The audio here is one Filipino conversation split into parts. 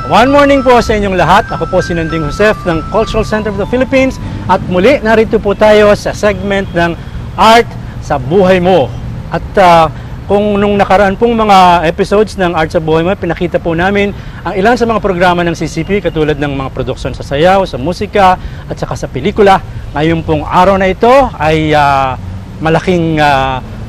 One morning po sa inyong lahat. Ako po si Nanding Josef ng Cultural Center of the Philippines at muli narito po tayo sa segment ng Art sa Buhay Mo. At kung nung nakaraan pong mga episodes ng Art sa Buhay Mo, pinakita po namin ang ilan sa mga programa ng CCP katulad ng mga produksyon sa sayaw, sa musika at saka sa pelikula. Ngayon pong araw na ito ay malaking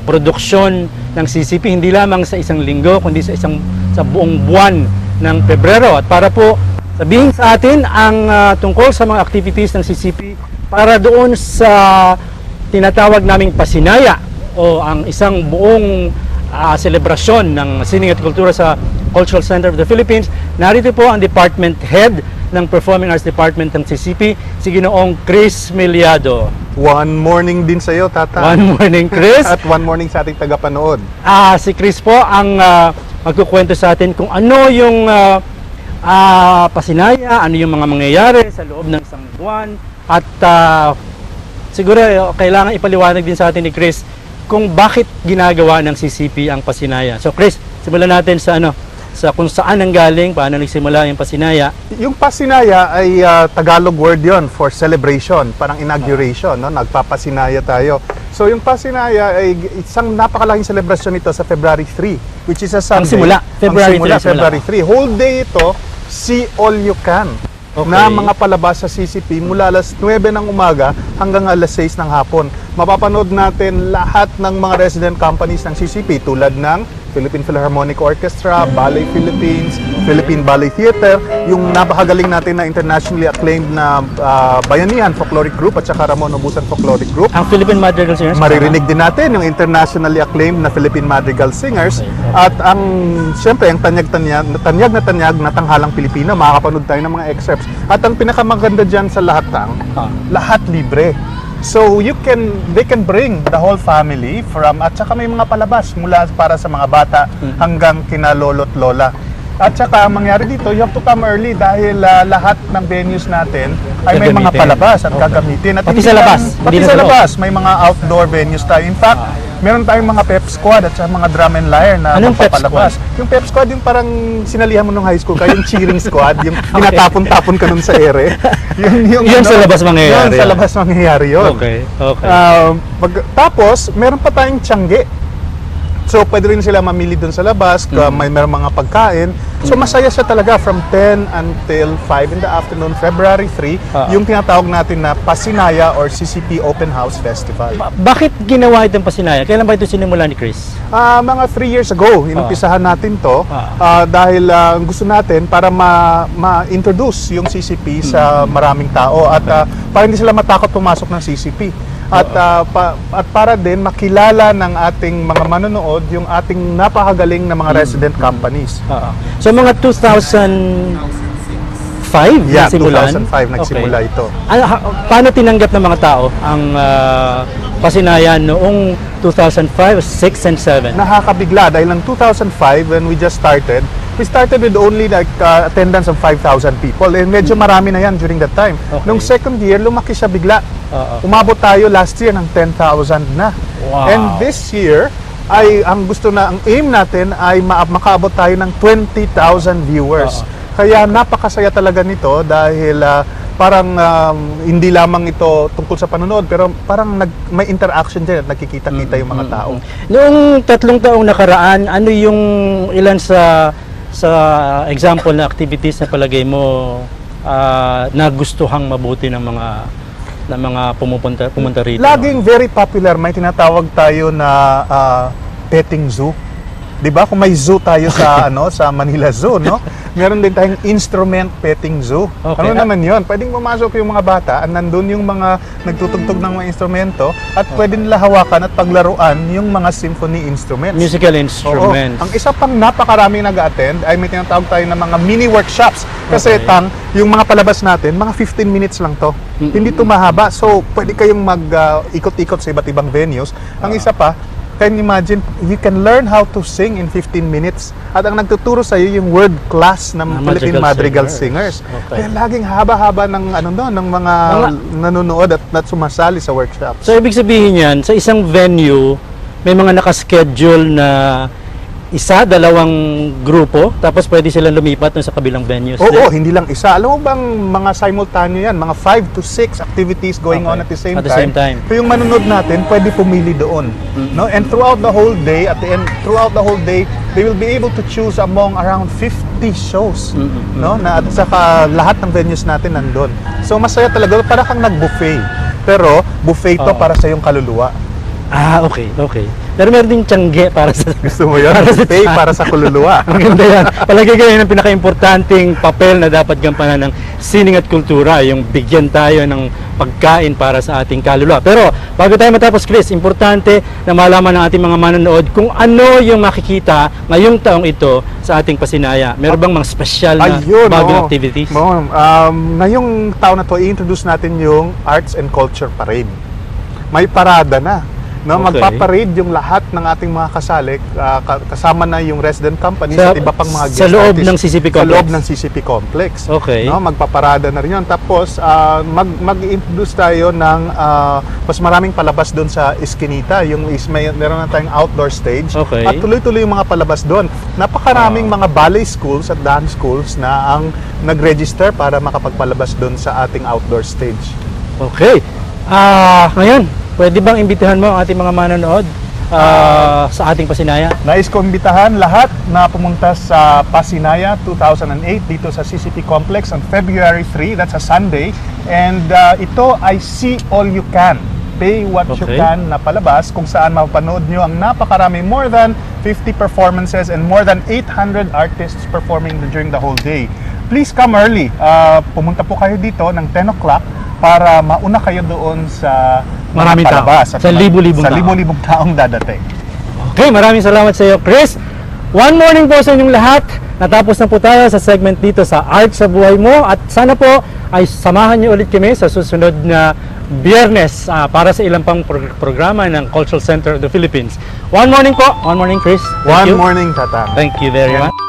produksyon ng CCP, hindi lamang sa isang linggo kundi sa buong buwan ng Pebrero. At para po sabihin sa atin ang tungkol sa mga activities ng CCP para doon sa tinatawag naming pasinaya o ang isang buong selebrasyon ng sining at kultura sa Cultural Center of the Philippines, narito po ang Department Head ng Performing Arts Department ng CCP, si Ginoong Chris Meliado. One morning din sa iyo, Tata. One morning, Chris. At one morning sa ating tagapanood. Si Chris po ang magkukwento sa atin kung ano yung pasinaya, ano yung mga mangyayari sa loob ng isang buwan. At siguro kailangan ipaliwanag din sa atin ni Chris kung bakit ginagawa ng CCP ang pasinaya. So Chris, simulan natin sa sa kung saan ang galing, paano nagsimula yung pasinaya. Yung pasinaya ay Tagalog word yon for celebration, parang inauguration, no? Nagpapasinaya tayo. So yung pasinaya ay isang napakalaking celebration ito sa February 3, which is a Sunday. Ang simula, February 3. Whole day ito, see all you can. Okay. Na mga palabas sa CCP mula alas 9 ng umaga hanggang alas 6 ng hapon. Mapapanood natin lahat ng mga resident companies ng CCP tulad ng Philippine Philharmonic Orchestra, Ballet Philippines, Philippine Ballet Theater, yung napakagaling natin na internationally acclaimed na Bayanihan Folkloric Group at saka Ramon Ubusan Folkloric Group. Ang Philippine Madrigal Singers. Maririnig din natin yung internationally acclaimed na Philippine Madrigal Singers. At ang, siyempre, ang tanyag na tanghalang Pilipino, makakapanood tayo ng mga excerpts. At ang pinakamaganda dyan sa lahat lahat libre. So they can bring the whole family at saka may mga palabas mula para sa mga bata hanggang kina lolo't lola. At saka ang mangyari dito, you have to come early dahil lahat ng venues natin ay may mga palabas at gagamitin. At Pati sa labas. Pati sa labas, may mga outdoor venues tayo. In fact, meron tayong mga pep squad at saka mga drum and lyre na magpapalabas. Yung pep squad, yung parang sinalihan mo nung high school ka, yung cheering squad, yung tinatapon-tapon ka nun sa ere. Yun sa labas mangyayari. Yun sa labas mangyayari yun. Okay. Tapos, meron pa tayong tiyangge. So, pwede rin sila mamili dun sa labas, meron mga pagkain. So, masaya siya talaga from 10 until 5 in the afternoon, February 3, yung tinatawag natin na Pasinaya or CCP Open House Festival. Bakit ginawa itong pasinaya? Kailan ba ito sinimula ni Chris? Mga 3 years ago, inumpisahan natin to dahil gusto natin para ma-introduce yung CCP sa maraming tao at para hindi sila matakot pumasok ng CCP. At para din makilala ng ating mga manonood yung ating napakagaling na mga resident companies. So mga 2005 nagsimulan? 2005 nagsimula ito. Paano tinanggap ng mga tao ang pasinaya noong 2005, 6 and 7? Nakakabigla dahil ng 2005 when we just started, we started with only like attendance of 5,000 people and medyo marami na yan during that time. Okay. Nung second year, lumaki siya bigla. Umabot tayo last year ng 10,000 na. Wow. And this year, ang aim natin ay makaabot tayo ng 20,000 viewers. Kaya napakasaya talaga nito dahil parang hindi lamang ito tungkol sa panonood pero parang may interaction din at nakikita-kita yung mga tao. Noong 3 taong nakaraan, ano yung ilan sa example na activities na palagay mo nagustuhang mabuti ng mga pumunta rito? Laging very popular, may tinatawag tayo na petting zoo. 'Di ba? Kung may zoo tayo sa sa Manila Zoo, no? Meron din tayong instrument petting zoo. Okay. Ano naman 'yon? Pwedeng pumasok yung mga bata at nandun yung mga nagtutugtog ng mga instrumento at pwede nila hawakan at paglaruan yung mga symphony instruments. Musical instruments. Ang isa pang napakaraming nag-attend ay may tinatawag tayo na mga mini workshops. Kasi yung mga palabas natin, mga 15 minutes lang to. Hindi to mahaba. So, pwede kayong mag-ikot-ikot sa iba't ibang venues. Ang isa pa, can you imagine, you can learn how to sing in 15 minutes. At ang nagtuturo sa iyo yung world class ng Philippine Madrigal Singers. Okay. Kaya laging haba-haba ng ng mga nanonood at sumasali sa workshop. So ibig sabihin yan, sa isang venue, may mga nakaschedule na isa, dalawang grupo, tapos pwede silang lumipat dun sa kabilang venues. Oo, din? hindi lang isa. Alam mo bang mga simultaneous yan, mga 5 to 6 activities going Okay. on at the same At the time. same time. So yung manunod natin, pwede pumili doon. No? And throughout the whole day, throughout the whole day, they will be able to choose among around 50 shows. No? Na at saka lahat ng venues natin nandun. So masaya talaga, para kang nag-buffet. Pero buffet to Oo. para sa iyong kaluluwa. Ah, okay. Pero meron ding tiyangge para sa... Gusto mo yun? Para sa Buffet tiyan. para sa kaluluwa. Maganda yan. Palagi kayo ng pinaka-importanting papel na dapat gampanan ng sining at kultura, yung bigyan tayo ng pagkain para sa ating kaluluwa. Pero bago tayo matapos, Chris, importante na malaman ng ating mga manonood kung ano yung makikita ngayong taong ito sa ating Pasinaya. Meron bang mga special na bagong oo. activities? Oo. Ngayong taon na to, i-introduce natin yung Arts and Culture Parade. May parada na. No, Okay. magpaparade yung lahat ng ating mga kasali, kasama na yung resident companies Sa- at iba pang mga guest sa loob artists. ng CCP Sa Complex? loob ng CCP Complex. Okay. No, magpaparada na rin yun. Tapos, mag-introduce tayo ng mas maraming palabas doon sa Eskinita. Meron na tayong outdoor stage. Okay. At tuloy-tuloy yung mga palabas doon. Napakaraming mga ballet schools at dance schools na ang nag-register para makapagpalabas doon sa ating outdoor stage. Okay. Ngayon, pwede bang imbitahan mo ang ating mga manonood sa ating Pasinaya? Nais ko imbitahan lahat na pumunta sa Pasinaya 2008 dito sa CCP Complex on February 3, that's a Sunday. And ito ay See All You Can, Pay What You Okay. Can na palabas kung saan mapapanood nyo ang napakarami, more than 50 performances and more than 800 artists performing during the whole day. Please come early. Pumunta po kayo dito ng 10 o'clock para mauna kayo doon sa mga Maraming tao. palabas. At Sa libo-libong sa tao. libo-libong taong dadating. Okay, maraming salamat sa iyo, Chris. One morning po sa inyong lahat. Natapos na po tayo sa segment dito sa Art sa Buhay Mo at sana po ay samahan niyo ulit kami sa susunod na Biyernes para sa ilang pang programa ng Cultural Center of the Philippines. One morning po. One morning, Chris. Thank One you. morning, Tata. Thank you very much.